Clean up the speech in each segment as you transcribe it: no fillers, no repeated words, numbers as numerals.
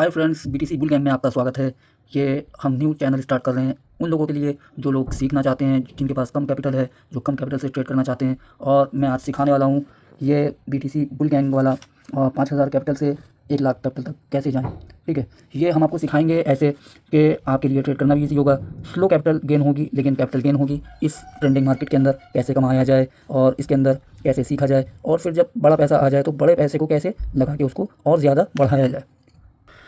Hi friends, BTC bull gang में आपका स्वागत है। ये हम न्यू चैनल स्टार्ट कर रहे हैं उन लोगों के लिए जो लोग सीखना चाहते हैं, जिनके पास कम कैपिटल है, जो कम कैपिटल से ट्रेड करना चाहते हैं। और मैं आज सिखाने वाला हूँ ये बीटीसी बुल गैंग वाला 5,000 कैपिटल से 1 लाख कैपिटल तक कैसे जाएं। ठीक है, ये हम आपको सिखाएंगे ऐसे कि आपके लिए ट्रेड करना भी ईजी होगा। स्लो कैपिटल गेन होगी, लेकिन कैपिटल गेन होगी। इस ट्रेंडिंग मार्केट के अंदर कैसे कमाया जाए और इसके अंदर कैसे सीखा जाए, और फिर जब बड़ा पैसा आ जाए तो बड़े पैसे को कैसे लगा के उसको और ज़्यादा बढ़ाया जाए।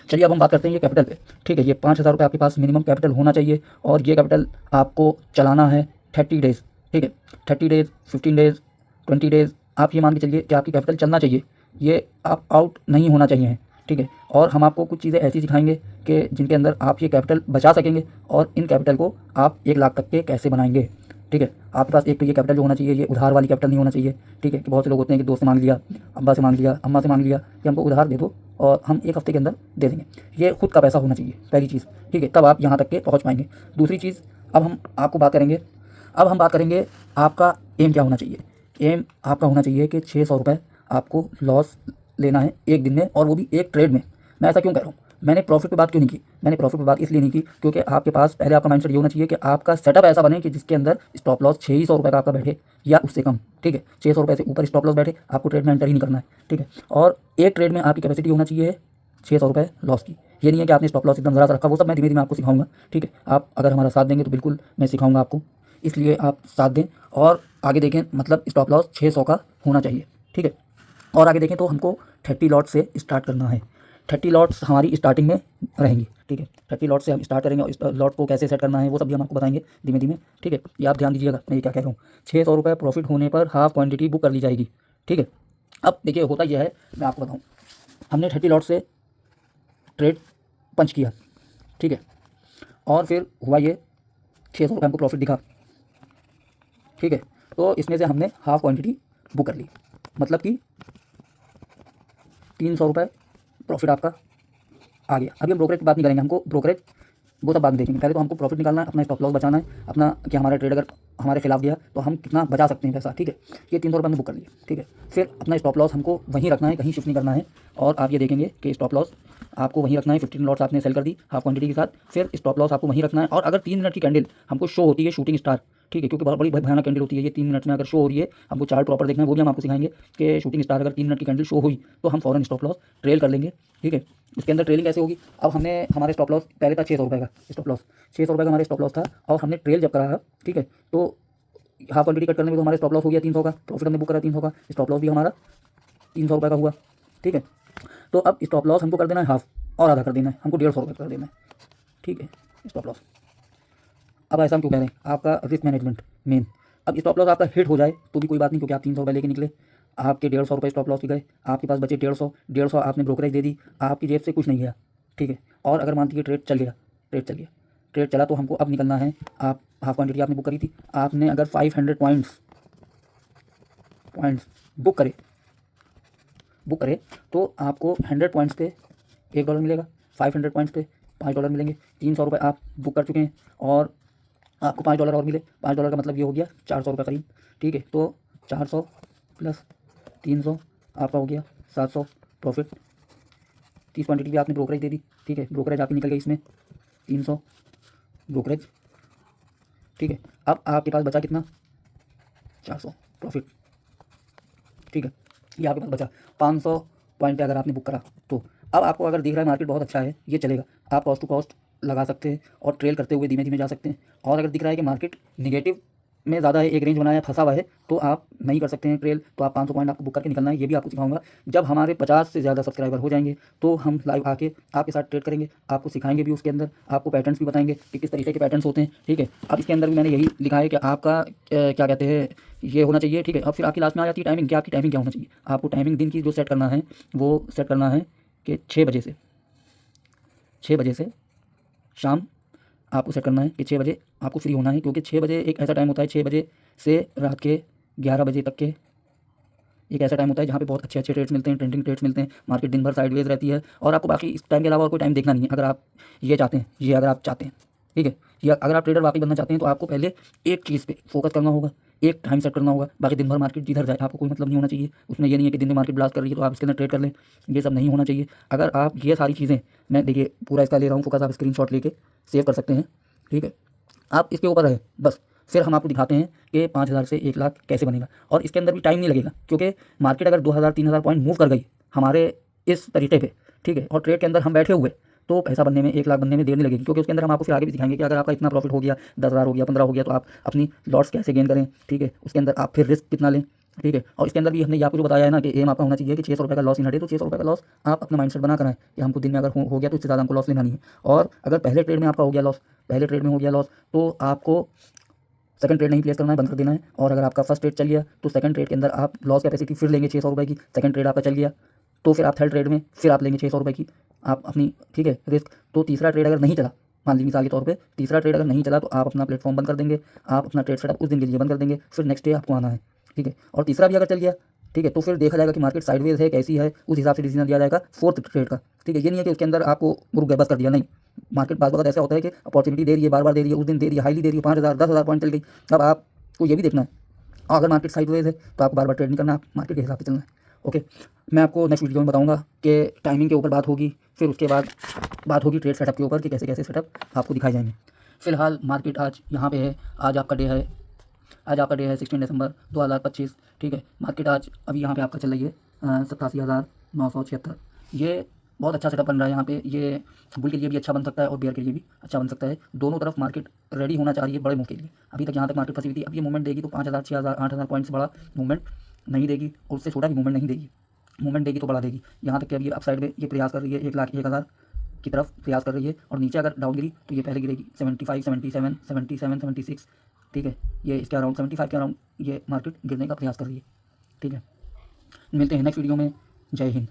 चलिए अब हम बात करते हैं ये कैपिटल पे। ठीक है, ये 5,000 रुपये आपके पास मिनिमम कैपिटल होना चाहिए, और ये कैपिटल आपको चलाना है 30 डेज़। ठीक है, 30 डेज़, 15 डेज़, 20 डेज़। आप ये मान के चलिए कि आपकी कैपिटल चलना चाहिए, ये आप आउट नहीं होना चाहिए। ठीक है, और हम आपको कुछ चीज़ें ऐसी सिखाएंगे कि जिनके अंदर आप ये कैपिटल बचा सकेंगे, और इन कैपिटल को आप 1 लाख तक के कैसे बनाएंगे। ठीक है, आपके पास एक तो ये कैपिटल जो होना चाहिए, ये उधार वाली कैपिटल नहीं होना चाहिए। ठीक है, कि बहुत से लोग होते हैं कि दोस्त से मांग लिया, अब्बा से मांग लिया, अम्मा से मांग लिया कि हमको उधार दे दो और हम 1 हफ्ते के अंदर दे देंगे। ये खुद का पैसा होना चाहिए, पहली चीज़। ठीक है, तब आप यहाँ तक के पहुँच पाएंगे। दूसरी चीज़, अब हम आपको बात करेंगे, आपका एम क्या होना चाहिए। एम आपका होना चाहिए कि 600 रुपये आपको लॉस लेना है एक दिन में, और वो भी एक ट्रेड में। मैं ऐसा क्यों कह रहा हूँ, मैंने प्रॉफिट पे बात क्यों नहीं की? मैंने प्रॉफिट पे बात इसलिए नहीं की क्योंकि आपके पास पहले आपका माइंडसेट ये होना चाहिए कि आपका सेटअप ऐसा बने कि जिसके अंदर स्टॉप लॉस 600 रुपये का आपका बैठे या उससे कम। ठीक है, 600 रुपये से ऊपर स्टॉप लॉस बैठे, आपको ट्रेड में एंटर ही नहीं करना है। ठीक है, और एक ट्रेड में आपकी कैपेसिटी होना चाहिए 600 रुपये लॉस की। ये नहीं है कि आपने स्टॉप लॉस एकदम ज़रा सा रखा, वो सब मैं धीमे धीमे आपको सिखाऊंगा। ठीक है, आप अगर हमारा साथ देंगे तो बिल्कुल मैं सिखाऊंगा आपको, इसलिए आप साथ दें और आगे देखें। मतलब स्टॉप लॉस 600 का होना चाहिए। ठीक है, और आगे देखें तो हमको 30 लॉट से स्टार्ट करना है। 30 लॉट्स हमारी स्टार्टिंग में रहेंगी। ठीक है, 30 लॉट से हम स्टार्ट करेंगे, और इस लॉट को कैसे सेट करना है वो सब भी हम आपको बताएंगे धीमे धीमे। ठीक है, ये आप ध्यान दीजिएगा मैं ये क्या कह रहा हूँ। 600 रुपये प्रॉफिट होने पर हाफ क्वांटिटी बुक कर ली जाएगी। ठीक है, अब देखिए होता यह है, मैं आपको बताऊँ, हमने 30 लॉट से ट्रेड पंच किया। ठीक है, और फिर हुआ ये 600 रुपये हमको प्रॉफिट दिखा। ठीक है, तो इसमें से हमने हाफ क्वांटिटी बुक कर ली, मतलब कि 300 रुपये प्रॉफिट आपका आ गया। अभी हम ब्रोकरेज की बात नहीं करेंगे, हमको ब्रोकरेज वो सब बाद में देखेंगे। पहले तो हमको प्रॉफिट निकालना है, अपना स्टॉप लॉस बचाना है अपना, कि हमारा ट्रेड अगर हमारे खिलाफ गया तो हम कितना बचा सकते हैं पैसा। ठीक है, ये 300 रुपये हमने बुक कर लिए। ठीक है, फिर अपना स्टॉप लॉस हमको वहीं रखना है, कहीं शिफ्ट नहीं करना है। और आप ये देखेंगे कि स्टॉप लॉस आपको वहीं रखना है। 15 लॉट्स आपने सेल कर दी हाफ क्वांटिटी के साथ, फिर स्टॉप लॉस आपको वहीं रखना है। और अगर 3 मिनट की कैंडल हमको शो होती है शूटिंग स्टार, ठीक है, क्योंकि बहुत बड़ी भयानक कैंडल होती है ये 3 मिनट में अगर शो हो रही है, हमको चार्ट प्रॉपर देखना है, वो भी हम आपको सिखाएंगे कि शूटिंग स्टार अगर 3 मिनट की कैंडल शो हुई तो हम फ़ौरन स्टॉप लॉस ट्रेल कर लेंगे। ठीक है, उसके अंदर ट्रेलिंग कैसे होगी। अब हमने हमारे स्टॉप लॉस पहले था 600 रुपये का स्टॉप लॉस, 600 रुपये का हमारे स्टॉप लॉस था, और हमने ट्रेल जब करा। ठीक है, तो हाफ क्वांटिटी कट करने में तो हमारे स्टॉप लॉस हो गया 300 का, प्रॉफिट हमने बुक करा 300 का, स्टॉप लॉस भी हमारा 300 रुपये का हुआ। ठीक है, तो अब स्टॉप लॉस हमको कर देना है हाफ, और आधा कर देना है हमको 150 रुपये कर देना है। ठीक है, स्टॉप लॉस। अब ऐसा हम क्यों कह रहे हैं, आपका रिस्क मैनेजमेंट मेन। अब स्टॉप लॉस आपका हिट हो जाए तो भी कोई बात नहीं, क्योंकि आप 300 रुपये लेके निकले, आपके 150 रुपये स्टॉप लॉस की गए, आपके पास बचे 150 आपने ब्रोकरेज दे दी, आपकी जेब से कुछ नहीं गया। ठीक है, और अगर मान लीजिए ट्रेड चला तो हमको अब निकलना है। आप हाफ क्वांटिटी आपने बुक करी थी, आपने अगर 500 पॉइंट्स बुक करे तो आपको 100 पॉइंट्स पे $1 मिलेगा, 500 पॉइंट्स पे $5 मिलेंगे। 300 रुपये आप बुक कर चुके हैं, और आपको $5 और मिले। $5 का मतलब ये हो गया 400 रुपये करीब। ठीक है, तो 400 प्लस 300 आपका हो गया 700 प्रॉफिट। 30 क्वांटिटी भी आपने ब्रोकरेज दे दी। ठीक है, ब्रोकरेज आपकी निकल गई इसमें 300 ब्रोकरेज। ठीक है, अब आपके पास बचा कितना, 400 प्रॉफिट। ठीक है, ये आपके पास बचा 500 पॉइंट पे अगर आपने बुक करा तो। अब आपको अगर दिख रहा है मार्केट बहुत अच्छा है, ये चलेगा, आप कॉस्ट टू कॉस्ट लगा सकते हैं और ट्रेल करते हुए धीमे धीमे जा सकते हैं। और अगर दिख रहा है कि मार्केट निगेटिव में ज़्यादा है, एक रेंज बनाया फंसा हुआ है, तो आप नहीं कर सकते हैं ट्रेल, तो आप 500 पॉइंट आपको बुक करके निकलना है। ये भी आपको सिखाऊंगा। जब हमारे 50 से ज़्यादा सब्सक्राइबर हो जाएंगे तो हम लाइव आके आपके साथ ट्रेड करेंगे, आपको सिखाएंगे भी, उसके अंदर आपको पैटर्न्स भी बताएंगे कि किस तरीके के पैटर्न्स होते हैं। ठीक है, अब इसके अंदर भी मैंने यही लिखा है कि आपका क्या कहते हैं, ये होना चाहिए। ठीक है, अब फिर आपकी लास्ट में आ जाती है टाइमिंग, कि आपकी टाइमिंग क्या होना चाहिए। आपको टाइमिंग दिन की जो सेट करना है वो सेट करना है कि 6 बजे से शाम आपको सेट करना है कि 6 बजे आपको फ्री होना है, क्योंकि 6 बजे एक ऐसा टाइम होता है, 6 बजे से रात के 11 बजे तक के एक ऐसा टाइम होता है जहाँ पे बहुत अच्छे अच्छे ट्रेड्स मिलते हैं, ट्रेंडिंग ट्रेड्स मिलते हैं। मार्केट दिन भर साइडवेज रहती है, और आपको बाकी इस टाइम के अलावा और कोई टाइम देखना नहीं है। अगर आप ये चाहते हैं, अगर आप चाहते हैं, ठीक है, या अगर आप ट्रेडर वाकई बनना चाहते हैं, तो आपको पहले एक चीज़ पे फोकस करना होगा, एक टाइम सेट करना होगा। बाकी दिन भर मार्केट जिधर जाए आपको कोई मतलब नहीं होना चाहिए। उसमें ये नहीं है कि दिन में मार्केट ब्लास्ट कर रही है तो आप इसके अंदर ट्रेड कर लें, ये सब नहीं होना चाहिए। अगर आप ये सारी चीज़ें, मैं देखिए पूरा इसका ले रहा हूँ फोकस, आप स्क्रीनशॉट लेके सेव कर सकते हैं, ठीक है। आप इसके ऊपर रहे बस, फिर हम आपको दिखाते हैं कि 5,000 से 1 लाख कैसे बनेगा। और इसके अंदर भी टाइम नहीं लगेगा, क्योंकि मार्केट अगर 2,000-3,000 पॉइंट मूव कर गई हमारे इस तरीके पे, ठीक है, और ट्रेड के अंदर हम बैठे हुए, तो पैसा बनने में 1 लाख बनने में देर नहीं लगेगी। क्योंकि उसके अंदर हम आपको फिर आगे भी दिखाएंगे कि अगर आपका इतना प्रॉफिट हो गया, 10,000 हो गया, 15 हो गया, तो आप अपनी लॉट्स कैसे गेन करें, ठीक है। उसके अंदर आप फिर रिस्क कितना लें, ठीक है। और इसके अंदर भी हमने ये आपको जो बताया है ना कि एम आपका होना चाहिए कि 600 रुपये का लॉस इन हटे, तो 600 रुपये का लॉस आप अपना माइंडसेट बना कर आएँ कि हमको दिन में अगर हो गया तो इससे ज़्यादा हमको लॉस लेना नहीं है। और अगर पहले ट्रेड में आपका हो गया लॉस, पहले ट्रेड में हो गया लॉस, तो आपको सेकंड ट्रेड नहीं प्लेस करना है, बंद कर देना है। और अगर आपका फर्स्ट ट्रेड चल गया तो सेकंड ट्रेड के अंदर आप लॉस कैपेसिटी फिर लेंगे 600 रुपये की। सेकंड ट्रेड आपका चल गया तो फिर आप थर्ड ट्रेड में फिर आप लेंगे 600 रुपये की आप अपनी, ठीक है, रिस्क। तो तीसरा ट्रेड अगर नहीं चला, मान लीजिए मिसाल के तौर पे तीसरा ट्रेड अगर नहीं चला, तो आप अपना प्लेटफॉर्म बंद कर देंगे, आप अपना ट्रेड सेटअप उस दिन के लिए बंद कर देंगे, फिर नेक्स्ट डे आपको आना है, ठीक है। और तीसरा भी अगर चल गया, ठीक है, तो फिर देखा जाएगा कि मार्केट साइडवेज है कैसी है, उस हिसाब से डिसीजन दिया जाएगा फोर्थ ट्रेड का, ठीक है। ये नहीं है कि उसके अंदर आपको रुक गए बस कर दिया, नहीं। मार्केट बार बार ऐसा होता है कि अपॉर्चुनिटी दे रही है, बार बार दे रही है, उस दिन दे रही है, हाईली दे रही है, 5,000 10,000 पॉइंट चल गई। अब आपको ये भी देखना है, अगर मार्केट साइडवेज है तो आपको बार बार ट्रेड नहीं करना, मार्केट के हिसाब से चलना है, ओके। मैं आपको नेक्स्ट वीडियो में बताऊंगा कि टाइमिंग के ऊपर बात होगी, फिर उसके बाद बात होगी ट्रेड सेटअप के ऊपर कि कैसे कैसे सेटअप आपको दिखाए जाएंगे। फिलहाल मार्केट आज यहाँ पे है, आज आपका डे है, आज आपका डे है 16 दिसंबर 2025, ठीक है। मार्केट आज अभी यहाँ पे आपका चल रही है 87,976। ये बहुत अच्छा सेटअप बन रहा है यहाँ पे। ये बुल के लिए भी अच्छा बन सकता है और बेयर के लिए भी अच्छा बन सकता है। दोनों तरफ मार्केट रेडी होना चाह रही है बड़े मूव के लिए। अभी तक यहाँ तक मार्केट फंसी हुई थी, अब ये मूवमेंट देगी तो 5,000 6,000 8,000 पॉइंट से बड़ा मूवमेंट नहीं देगी, और उससे छोटा भी मूवमेंट नहीं देगी। मूवमेंट देगी तो बढ़ा देगी। यहाँ तक कि अभी अपसाइड में ये प्रयास कर रही है 1,01,000 की तरफ प्रयास कर रही है, और नीचे अगर डाउन गिरी तो ये पहले गिरेगी 75 77 77 76, ठीक है। ये इसके अराउंड 75 के अराउंड ये मार्केट गिरने का प्रयास कर रही है, ठीक है। मिलते हैं नेक्स्ट वीडियो में। जय हिंद।